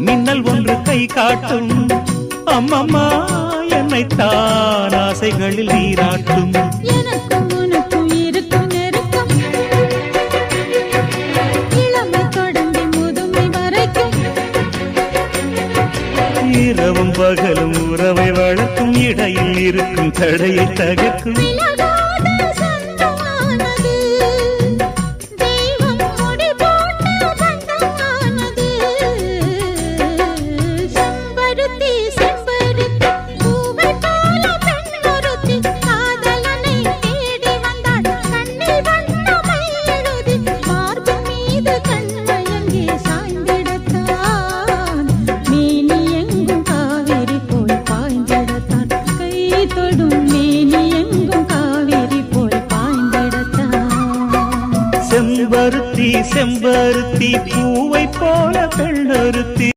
மின்னல் ஒன்று கை காட்டும் அம்மம்மா என்னைத்தான் ஆசைகளில் நீராட்டும் எனக்கும் உனக்கும் இருக்கும் நெருக்கம் இளமை தொடங்கி முதுமை வரைக்கும் இரவும் பகலும் உறவை வளர்க்கும் இடையில் இருக்கும் தடையை தகர்க்கும் விலகா